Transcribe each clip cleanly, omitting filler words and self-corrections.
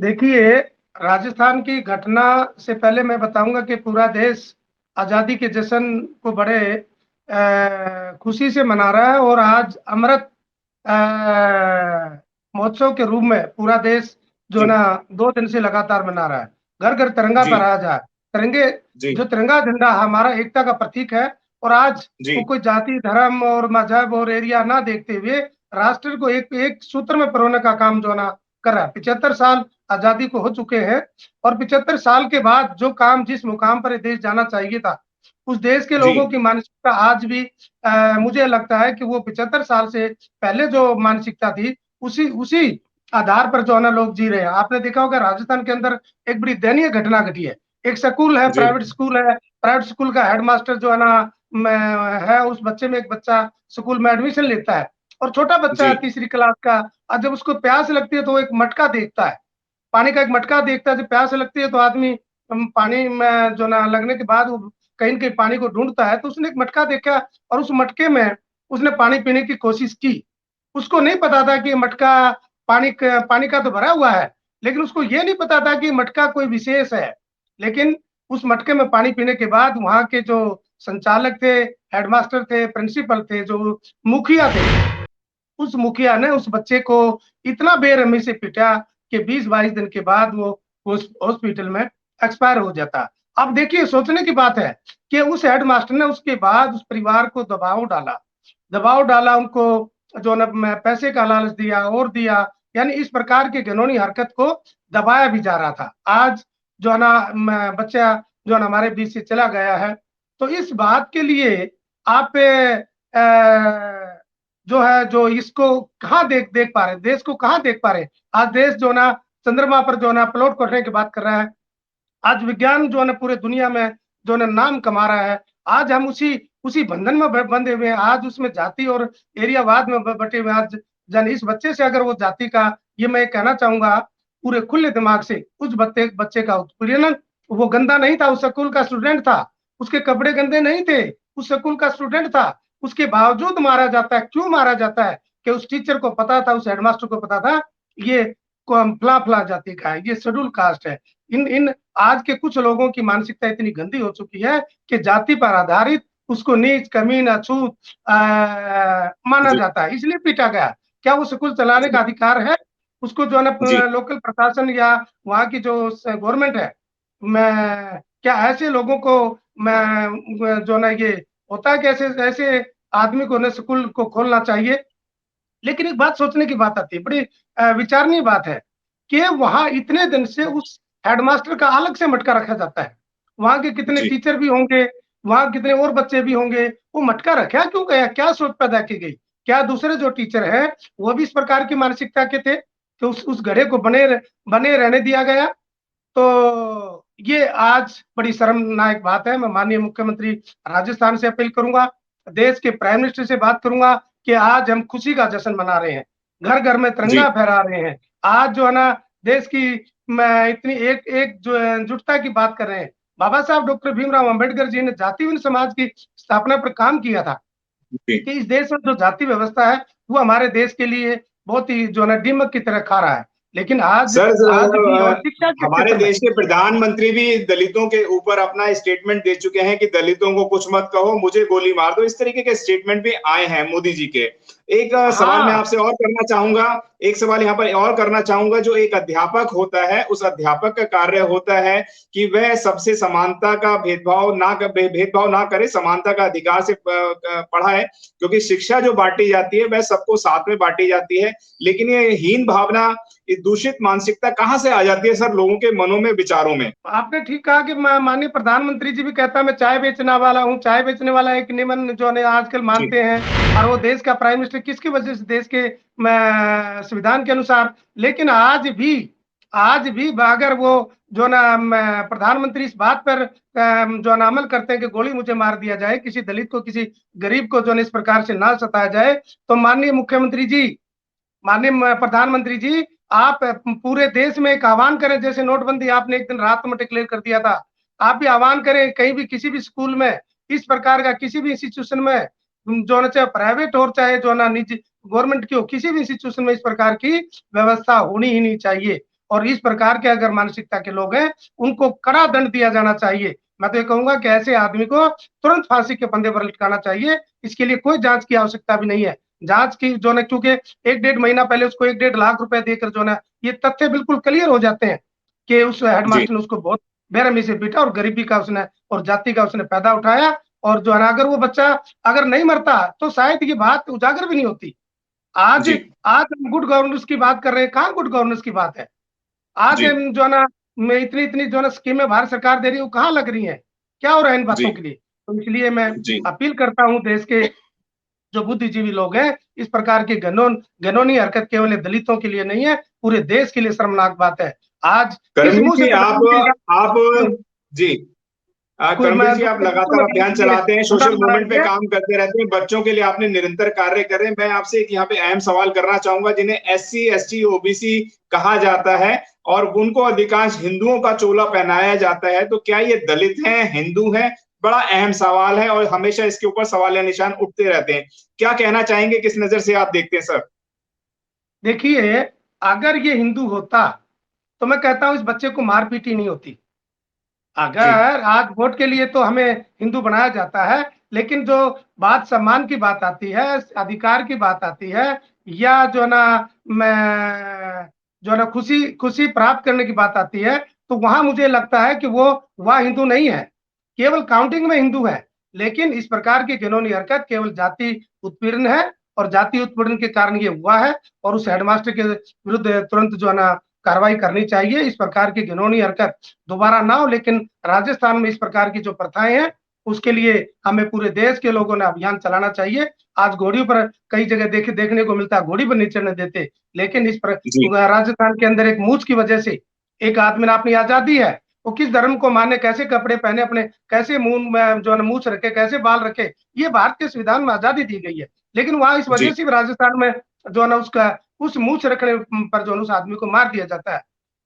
देखिए, राजस्थान की घटना से पहले मैं बताऊँगा कि पूरा देश आज़ादी के जश्न को बड़े खुशी से मना रहा है और आज अमृत अ, महोत्सव के रूप में पूरा देश जो है जी, ना 2 दिन से लगातार मना रहा है। घर-घर तिरंगा जी, फहराया है। तिरंगे जी, जो तिरंगा झंडा हमारा एकता का प्रतीक है और आज वो जी, कोई जाति, धर्म और मज़हब और एरिया ना देखते हुए राष्ट्र को एक एक सूत्र में पिरोने का काम जो है ना कर रहा है। 75 साल आज़ादी को हो चुके हैं और 75 साल के बाद जो काम जिस मुकाम पर ये देश जाना चाहिए था, उस देश के जी, लोगों की मानसिकता आज भी मुझे लगता है कि वो 75 साल से पहले जो मानसिकता थी, उसी उसी आधार पर जो है ना लोग जी रहे हैं। आपने देखा होगा राजस्थान के अंदर एक बड़ी दयनीय घटना घटी है। एक स्कूल है, जी, प्राइवेट स्कूल का हेडमास्टर जो है ना मैं है उस बच्चे में एक बच्चा स्कूल में एडमिशन लेता है और छोटा बच्चा है जी, तीसरी क्लास का और जब उसको प्यास लगती है तो वो एक मटका देखता है। पानी का एक मटका देखता है, जब प्यास लगती है तो आदमी पानी में जो ना लगने के बाद वो कहीं न कहीं पानी को ढूँढता है, तो उसने एक मटका देखा और उस मटके में उसने पानी पीने की कोशिश की। उसको नहीं पता था कि ये मटका पानी का तो भरा हुआ है, लेकिन उसको ये नहीं पता था कि मटका कोई विशेष है। लेकिन उस मटके में पानी पीने के बाद वहाँ के जो संचालक थे, हेडमास्टर थे, प्रिंसिपल थे, जो मुखिया थे, उस मुखिया ने उस बच्चे को इतना बेरहमी से पीटा कि 20-22 दिन के बाद वो उस हॉस्पिटल में एक्सपायर हो जाता। अब देखिए सोचने की बात है कि उस हेडमास्टर ने उसके बाद उस परिवार को दबाव डाला उनको जो ना पैसे का लालच दिया और दिया, यानी इस प्रकार की घिनौनी हरकत को दबाया भी जा रहा था। आज जो है ना बच्चा जो है ना हमारे बीच से चला गया है, तो इस बात के लिए आप जो है जो इसको कहाँ देख देख पा रहे हैं, देश को कहाँ देख पा रहे हैं। आज देश जो है ना चंद्रमा पर जो है ना अपलोड करने की बात कर रहा है। आज विज्ञान जो है ना पूरे दुनिया में जो है ना नाम कमा रहा है। आज हम उसी उसी बंधन में बंधे हुए हैं। आज उसमें जाति और एरियावाद में बटे हुए हैं। आज जन इस बच्चे से अगर वो जाति का ये मैं कहना चाहूँगा पूरे खुले दिमाग से उस बच्चे बच्चे का उत्पीड़न वो गंदा नहीं था, उस स्कूल का स्टूडेंट था। उसके कपड़े गंदे नहीं थे, उस स्कूल का स्टूडेंट था। उसके बावजूद मारा जाता है, क्यों मारा जाता है? कि उस टीचर को पता था, उस हेडमास्टर को पता था, ये फला-फला जाति का है, ये शेड्यूल कास्ट है। इन इन आज के कुछ लोगों की मानसिकता इतनी गंदी हो चुकी है कि जाति पर आधारित उसको नीच, कमीन, अछूत माना जी, जाता है, इसलिए पीटा गया। क्या वो स्कूल चलाने का जी, अधिकार है? उसको जो है ना जी, लोकल प्रशासन या वहाँ की जो गवर्नमेंट है, मैं क्या ऐसे लोगों को मैं जो है ना ये होता है कि ऐसे ऐसे आदमी को ना स्कूल को खोलना चाहिए। लेकिन एक बात सोचने की बात आती है, बड़ी विचारणीय बात है कि वहाँ इतने दिन से उस हेडमास्टर का अलग से मटका रखा जाता है। वहाँ के कितने जी। टीचर भी होंगे, वहाँ कितने और बच्चे भी होंगे, वो मटका रखा क्यों गया? क्या सोच पैदा की गई? क्या दूसरे जो टीचर हैं, वो भी इस प्रकार की मानसिकता के थे कि उस घड़े को बने रहने दिया गया? तो ये आज बड़ी शर्मनाक बात है। मैं माननीय मुख्यमंत्री राजस्थान से अपील करूँगा, देश के प्राइम मिनिस्टर से बात करूँगा कि आज हम खुशी का जश्न मना रहे हैं। घर-घर में जी, तिरंगा फहरा रहे हैं। आज जो है ना देश की मैं इतनी एक एक जो जुटता की बात कर रहे हैं। बाबा साहब डॉक्टर भीमराव अंबेडकर जी ने जातिहीन समाज की स्थापना पर काम किया था जी। कि इस देश में जो जाति व्यवस्था है, वो हमारे देश के लिए बहुत ही जो है ना दीमक की तरह खा रहा है। लेकिन आज सर, आज भी और शिक्षा के हमारे क्षेत्र में देश के प्रधानमंत्री भी दलितों के ऊपर अपना स्टेटमेंट दे चुके हैं कि दलितों को कुछ मत कहो, मुझे गोली मार दो। इस तरीके के स्टेटमेंट भी आए हैं मोदी जी के। एक सवाल मैं हाँ, आपसे और करना चाहूंगा। एक सवाल यहाँ पर और करना चाहूंगा। जो एक अध्यापक होता है, उस अध्यापक का कार्य होता है कि वह सबसे समानता का भेदभाव ना करे, समानता का अधिकार से पढ़ाए। क्योंकि शिक्षा जो बांटी जाती है वह सबको साथ में बांटी जाती है। लेकिन ये हीन भावना, ये दूषित मानसिकता कहाँ से आ जाती है सर, लोगों के मनों में, विचारों में? आपने ठीक कहा कि माननीय प्रधानमंत्री जी भी कहता है मैं चाय बेचने वाला हूँ, चाय बेचने वाला एक निमन जो है आजकल जी, मानते हैं और वो देश का प्राइम मिनिस्टर किसकी वजह से देश के संविधान के अनुसार। लेकिन आज भी अगर वो जो ना प्रधानमंत्री इस बात पर जो है ना अमल करते हैं कि गोली मुझे मार दिया जाए, किसी दलित को, किसी गरीब को जो है इस प्रकार से ना सताया जाए, तो माननीय प्रधानमंत्री जी, आप पूरे देश में एक आह्वान करें, जैसे नोटबंदी आपने एक दिन रात में डिक्लेयर कर दिया था। आप भी आह्वान करें, कहीं भी किसी भी स्कूल में, इस प्रकार का किसी भी इंस्टीट्यूशन में जो है ना चाहे प्राइवेट हो चाहे जो है ना निजी गवर्नमेंट की हो, किसी भी इंस्टीट्यूशन में इस प्रकार की व्यवस्था होनी ही नहीं चाहिए। और इस प्रकार के अगर मानसिकता के लोग हैं, उनको कड़ा दंड दिया जाना चाहिए। मैं तो ये कहूंगा कि ऐसे आदमी को तुरंत फांसी के फंदे पर लटकाना चाहिए। इसके लिए कोई जांच की आवश्यकता भी नहीं है। जांच की जो है, क्योंकि 1-1.5 महीना पहले उसको 1-1.5 लाख रुपए देकर जो है ये तथ्य बिल्कुल क्लियर हो जाते हैं कि उस जी हेडमास्टर ने उसको बहुत बेरहमी से पीटा और गरीबी का उसने और जाति का उसने फायदा उठाया। और जो है ना, अगर वो बच्चा अगर नहीं मरता तो शायद ये बात उजागर भी नहीं होती। आज जी आज हम गुड गवर्नेंस की बात कर रहे हैं, कहाँ गुड गवर्नेंस की बात है। आज जी हम जो है ना, मैं इतनी इतनी जो है ना स्कीमें भारत सरकार दे रही है, वो कहाँ लग रही है, क्या हो रहा है इन जी बातों के लिए। तो इसलिए मैं जी अपील करता हूँ देश के जो बुद्धिजीवी लोग हैं, इस प्रकार की घिनौनी हरकत केवल दलितों के लिए नहीं है, पूरे देश के लिए शर्मनाक बात है। आज किस कर्मवीर मुंह से जी प्रधानमंत्री आप का जी कोई कर्मवीर मैं जी, आप दूसरे लगातार में अभियान के लिए चलाते हैं, बता सोशल रहा मूवमेंट पे है। काम करते रहते हैं, बच्चों के लिए आपने निरंतर कार्य कर रहे हैं। मैं आपसे एक यहाँ पे अहम सवाल करना चाहूंगा, जिन्हें SC ST OBC कहा जाता है और उनको अधिकांश हिंदुओं का चोला पहनाया जाता है, तो क्या ये दलित हैं, हिंदू हैं? बड़ा अहम सवाल है और हमेशा इसके ऊपर सवाल या निशान उठते रहते हैं। क्या कहना चाहेंगे, किस नजर से आप देखते हैं सर? देखिए, अगर ये हिंदू होता तो मैं कहता हूं इस बच्चे को मारपीट ही नहीं होती। जी अगर आज वोट के लिए तो हमें हिंदू बनाया जाता है, लेकिन जो बात सम्मान की बात आती है, अधिकार की बात आती है, या जो ना मैं जो ना खुशी खुशी प्राप्त करने की बात आती है, तो वहां मुझे लगता है कि वो वह हिंदू नहीं है, केवल काउंटिंग में हिंदू है। लेकिन इस प्रकार की घिनौनी हरकत केवल जाति उत्पीड़न है, और जाति उत्पीड़न के कारण ये हुआ है। और उस हेडमास्टर के विरुद्ध तुरंत जो है ना कार्रवाई करनी चाहिए। इस प्रकार की घिनौनी हरकत दोबारा ना हो। लेकिन राजस्थान में इस प्रकार की जो प्रथाएं हैं, उसके लिए हमें पूरे देश के लोगों ने अभियान चलाना चाहिए। आज घोड़ी पर कई जगह देखने को मिलता है, घोड़ी पर नहीं चढ़ने देते। लेकिन जी राजस्थान के अंदर एक मूछ की वजह से एक आदमी ने अपनी आजादी है, वो किस धर्म को माने, कैसे कपड़े पहने, अपने कैसे मुंह में जो है मूछ रखे, कैसे बाल रखे, ये भारत के संविधान में आजादी दी गई है। लेकिन वहां इस जी वजह से भी राजस्थान में जो है ना उसका उस मूछ रखने पर जो है उस आदमी को मार दिया जाता है।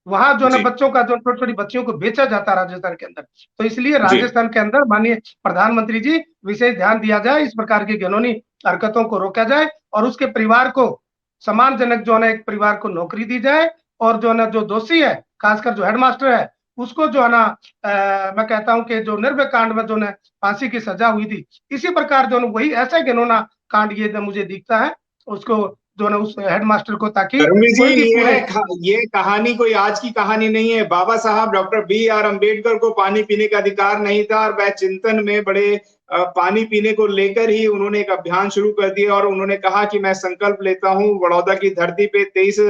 वहां जो है ना जी बच्चों का जो छोटी छोटी बच्चियों को बेचा जाता है राजस्थान के अंदर। तो इसलिए जी राजस्थान के अंदर माननीय प्रधानमंत्री जी विशेष ध्यान दिया जाए, इस प्रकार की घिनौनी हरकतों को रोका जाए, और उसके परिवार को सम्मानजनक जो है ना एक परिवार को नौकरी दी जाए। और जो है ना जो दोषी है, खासकर जो हेडमास्टर है, उसको जो है ना मैं कहता हूं कि जो निर्भया कांड में जो है फांसी की सजा हुई थी, इसी प्रकार जो है वही ऐसा घिनौना कांड ये मुझे दिखता है उसको जो है ना उस हेडमास्टर को, ताकि धर्मी जी, कोई भी पूरे ये कहानी कोई आज की कहानी नहीं है। बाबा साहब डॉक्टर BR अम्बेडकर को पानी पीने का अधिकार नहीं था और वह चिंतन में बड़े पानी पीने को लेकर ही उन्होंने एक अभियान शुरू कर दिया और उन्होंने कहा कि मैं संकल्प लेता हूं। बड़ौदा की धरती पे 23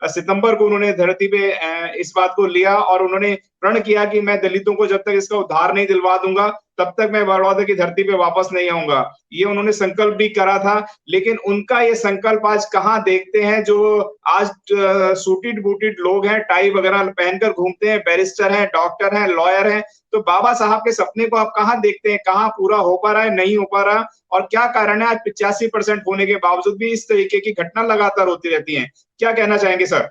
सितंबर को उन्होंने धरती पे इस बात को लिया और उन्होंने प्रण किया कि मैं दलितों को जब तक इसका उद्धार नहीं दिलवा दूंगा, तब तक मैं बड़ौदा की धरती पे वापस नहीं आऊंगा। ये उन्होंने संकल्प भी करा था। लेकिन उनका ये संकल्प आज कहाँ देखते हैं? जो आज सूटेड बूटेड लोग हैं, टाई वगैरह पहनकर घूमते हैं, बैरिस्टर हैं, डॉक्टर हैं, लॉयर हैं, तो बाबा साहब के सपने को आप कहाँ देखते हैं? कहाँ पूरा हो पा रहा है, नहीं हो पा रहा? और क्या कारण है आज 85% होने के बावजूद भी इस तरीके की घटना लगातार होती रहती है? क्या कहना चाहेंगे सर?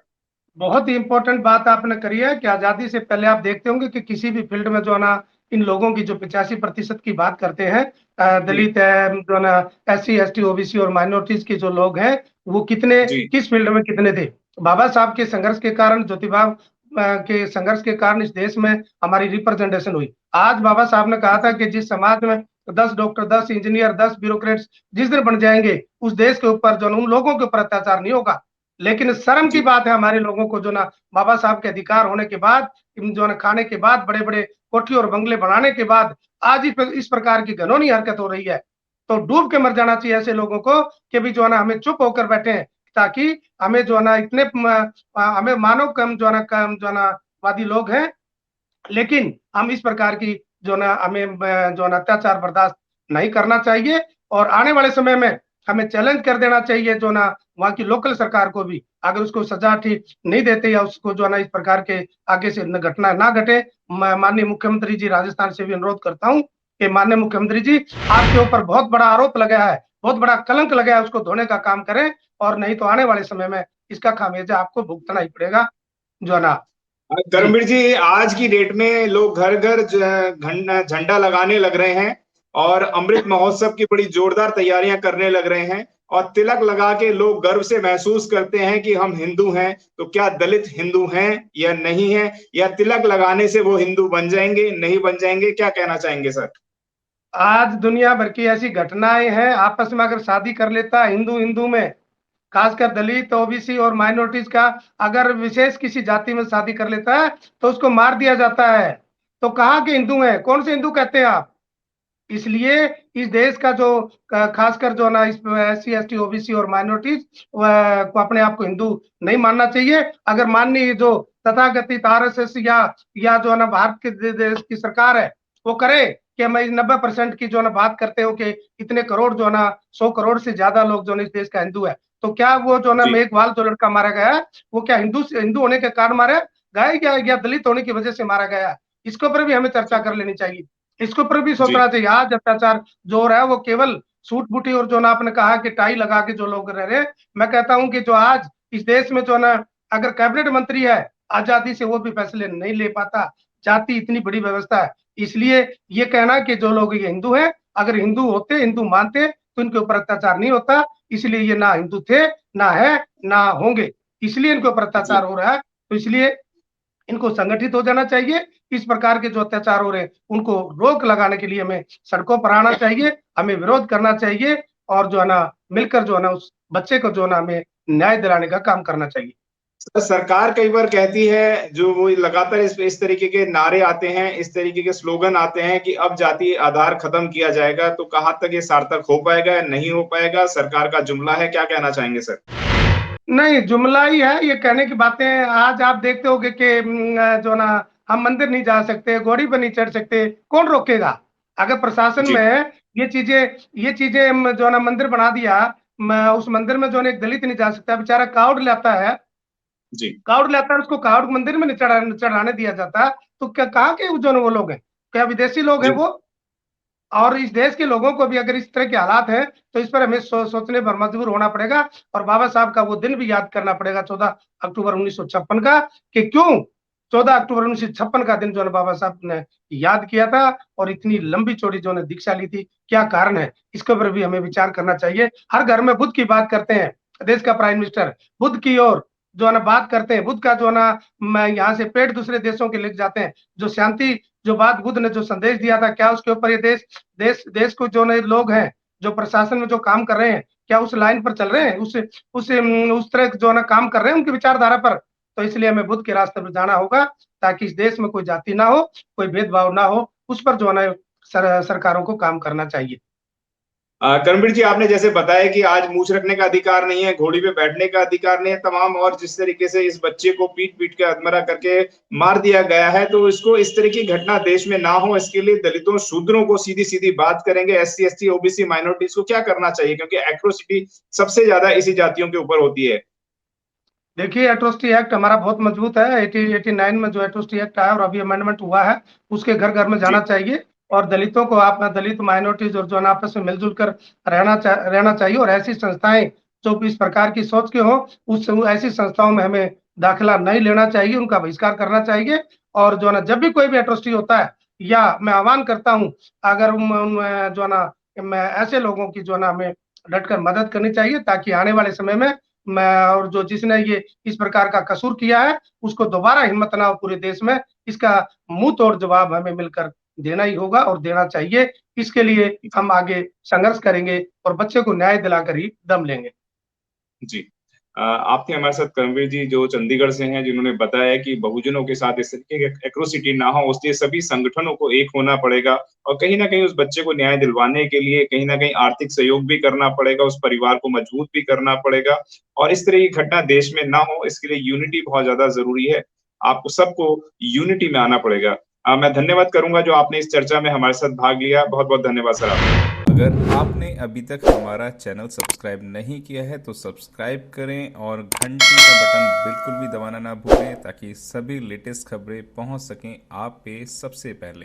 बहुत ही इंपॉर्टेंट बात आपने करी है कि आजादी से पहले आप देखते होंगे कि किसी भी फील्ड में जो है ना इन लोगों की जो 85% की बात करते हैं, जी दलित है जो है ना, SC ST OBC और माइनॉरिटीज के जो लोग हैं, वो कितने जी किस फील्ड में कितने थे। बाबा साहब के संघर्ष के कारण, ज्योतिबा के संघर्ष के कारण इस देश में हमारी रिप्रेजेंटेशन हुई। आज बाबा साहब ने कहा था कि जिस समाज में 10 डॉक्टर, 10 इंजीनियर, 10 ब्यूरोक्रेट्स जिस दिन बन जाएंगे, उस देश के ऊपर जो उन लोगों के ऊपर अत्याचार नहीं होगा। लेकिन शर्म की जी बात है हमारे लोगों को जो ना बाबा साहब के अधिकार होने के बाद, जो ना खाने के बाद, बड़े बड़े कोठी और बंगले बनाने के बाद, आज इस प्रकार की घिनौनी हरकत हो रही है। तो डूब के मर जाना चाहिए ऐसे लोगों को कि भी जो है ना हमें चुप होकर बैठे हैं, ताकि हमें जो है ना इतने हमें मानव कम जो है ना कम जो है ना वादी लोग हैं, लेकिन हम इस प्रकार की जो ना हमें जो ना अत्याचार बर्दाश्त नहीं करना चाहिए। और आने वाले समय में हमें चैलेंज कर देना चाहिए जो ना वहाँ की लोकल सरकार को भी, अगर उसको सजा ठीक नहीं देते या उसको जो है ना इस प्रकार के आगे से घटना ना घटे। मैं माननीय मुख्यमंत्री जी राजस्थान से भी अनुरोध करता हूँ कि माननीय मुख्यमंत्री जी, आपके ऊपर बहुत बड़ा आरोप लगा है, बहुत बड़ा कलंक लगा है, उसको धोने का काम करें। और नहीं तो आने वाले समय में इसका खामियाजा आपको भुगतना ही पड़ेगा जो है ना। जी। धर्मवीर जी, आज की डेट में लोग घर घर झंडा लगाने लग रहे हैं और अमृत महोत्सव की बड़ी जोरदार तैयारियां करने लग रहे हैं और तिलक लगा के लोग गर्व से महसूस करते हैं कि हम हिंदू हैं। तो क्या दलित हिंदू हैं या नहीं है, या तिलक लगाने से वो हिंदू बन जाएंगे, नहीं बन जाएंगे, क्या कहना चाहेंगे सर? आज दुनिया भर की ऐसी घटनाएं हैं, आपस में अगर शादी कर लेता है हिंदू हिंदू में, खासकर दलित, ओबीसी और माइनॉरिटीज का, अगर विशेष किसी जाति में शादी कर लेता है तो उसको मार दिया जाता है। तो कहाँ के हिंदू हैं? कौन से हिंदू कहते हैं आप? इसलिए इस देश का जो खासकर जो ना इस एससी एसटी ओबीसी और माइनॉरिटीज को अपने आप को हिंदू नहीं मानना चाहिए। अगर माननी जो तथाकथित आरएसएस या जो है ना भारत के देश की सरकार है वो करे कि हम 90% की जो है ना बात करते हो कि इतने करोड़ जो है ना 100 करोड़ से ज्यादा लोग जो है इस देश का हिंदू है, तो क्या वो जो है ना जी मेघवाल जो लड़का मारा गया है वो क्या हिंदू होने के कारण मारा गया या दलित होने की वजह से मारा गया है? इसके ऊपर भी हमें चर्चा कर लेनी चाहिए। इसके ऊपर भी जी सोचना चाहिए। आज अत्याचार जो हो रहा है वो केवल सूट बूटी और जो ना आपने कहा कि टाई लगा के जो लोग रह रहे हैं, मैं कहता हूं कि जो आज इस देश में जो ना अगर कैबिनेट मंत्री है आजादी से वो भी फैसले नहीं ले पाता। जाति इतनी बड़ी व्यवस्था है। इसलिए ये कहना कि जो लोग ये हिंदू हैं, अगर हिंदू होते, हिंदू मानते तो इनके ऊपर अत्याचार नहीं होता। इसलिए ये ना हिंदू थे, ना है, ना होंगे। इसलिए इनके ऊपर अत्याचार जी हो रहा है। तो इसलिए इनको संगठित हो जाना चाहिए। इस प्रकार के जो अत्याचार हो रहे हैं उनको रोक लगाने के लिए हमें सड़कों पर आना चाहिए, हमें विरोध करना चाहिए और जो है ना मिलकर जो है ना उस बच्चे को जो है ना हमें न्याय दिलाने का काम करना चाहिए। सरकार कई बार कहती है, जो वो लगातार इस तरीके के नारे आते हैं, इस तरीके के स्लोगन आते हैं कि अब जाति आधार खत्म किया जाएगा, तो कहाँ तक ये सार्थक हो पाएगा या नहीं हो पाएगा? सरकार का जुमला है, क्या कहना चाहेंगे सर? नहीं, जुमला ही है, ये कहने की बातें। आज आप देखते होगे कि जो ना हम मंदिर नहीं जा सकते, घोड़ी पर नहीं चढ़ सकते, कौन रोकेगा? अगर प्रशासन जी में ये चीजें जो ना मंदिर बना दिया, उस मंदिर में जो ना एक दलित नहीं जा सकता, बेचारा कावड़ लाता है, जी उसको कावड़ मंदिर में नहीं चढ़ाने दिया जाता, तो क्या कहाँ के जो ना वो लोग हैं? क्या विदेशी लोग हैं जी वो? और इस देश के लोगों को भी अगर इस तरह के हालात हैं तो इस पर हमें सोचने पर मजबूर होना पड़ेगा। और बाबा साहब का वो दिन भी याद करना पड़ेगा, 14 अक्टूबर 1956 का, कि क्यों 14 अक्टूबर 1956 का दिन जो है बाबा साहब ने याद किया था और इतनी लंबी चौड़ी जो ने दीक्षा ली थी, क्या कारण है? इसके ऊपर भी हमें विचार करना चाहिए। हर घर में बुद्ध की बात करते हैं, देश का प्राइम मिनिस्टर बुद्ध की ओर जो है ना बात करते हैं, बुद्ध का जो है ना यहाँ से पेड़ दूसरे देशों के लेके जाते हैं। जो शांति, जो बात बुद्ध ने जो संदेश दिया था, क्या उसके ऊपर ये देश को जो नए लोग हैं जो प्रशासन में जो काम कर रहे हैं, क्या उस लाइन पर चल रहे हैं, उस तरह जो है ना काम कर रहे हैं उनकी विचारधारा पर? तो इसलिए हमें बुद्ध के रास्ते पर जाना होगा ताकि इस देश में कोई जाति ना हो, कोई भेदभाव ना हो। उस पर जो है ना सरकारों को काम करना चाहिए। कर्मवीर जी, आपने जैसे बताया कि आज मूछ रखने का अधिकार नहीं है, घोड़ी पे बैठने का अधिकार नहीं है, तमाम, और जिस तरीके से इस बच्चे को पीट पीट के अधमरा करके मार दिया गया है, तो इसको, इस तरह की घटना देश में ना हो, इसके लिए दलितों शूद्रों को सीधी सीधी बात करेंगे, एससी एसटी ओबीसी माइनॉरिटीज को क्या करना चाहिए, क्योंकि एट्रोसिटी सबसे ज्यादा इसी जातियों के ऊपर होती है? देखिए, एट्रोसिटी एक्ट हमारा बहुत मजबूत है। 89 में जो एट्रोसिटी एक्ट आया और अभी अमेंडमेंट हुआ है, उसके घर घर में जाना जी चाहिए और दलितों को, आप दलित माइनॉरिटीज और जो है ना आपस में मिलजुल कर रहना चाहिए। और ऐसी संस्थाएं जो इस प्रकार की सोच के हो, उस ऐसी संस्थाओं में हमें दाखिला नहीं लेना चाहिए, उनका बहिष्कार करना चाहिए। और जो है ना जब भी कोई भी एट्रोसिटी होता है, या मैं आह्वान करता हूँ, अगर जो है ना मैं ऐसे लोगों की जो है ना हमें डटकर मदद करनी चाहिए ताकि आने वाले समय में मैं, और जो जिसने ये इस प्रकार का कसूर किया है उसको दोबारा हिम्मत ना हो पूरे देश में। इसका मुंह तोड़ जवाब हमें मिलकर देना ही होगा और देना चाहिए। इसके लिए हम आगे संघर्ष करेंगे और बच्चे को न्याय दिलाकर ही दम लेंगे। जी। आप थे हमारे साथ कर्मवीर जी, जो चंडीगढ़ से हैं, जिन्होंने बताया कि बहुजनों के साथ इस तरीके की एट्रोसिटी ना हो, उसके सभी संगठनों को एक होना पड़ेगा और कहीं न कहीं उस बच्चे को न्याय दिलवाने के लिए कहीं न कहीं आर्थिक सहयोग भी करना पड़ेगा, उस परिवार को मजबूत भी करना पड़ेगा और इस तरह की घटना देश में ना हो, इसके लिए यूनिटी बहुत ज़्यादा ज़रूरी है। आपको सबको यूनिटी में आना पड़ेगा। मैं धन्यवाद करूँगा जो आपने इस चर्चा में हमारे साथ भाग लिया। बहुत-बहुत धन्यवाद सर आपका। अगर आपने अभी तक हमारा चैनल सब्सक्राइब नहीं किया है तो सब्सक्राइब करें और घंटी का बटन बिल्कुल भी दबाना ना भूलें ताकि सभी लेटेस्ट खबरें पहुंच सकें आप पे सबसे पहले।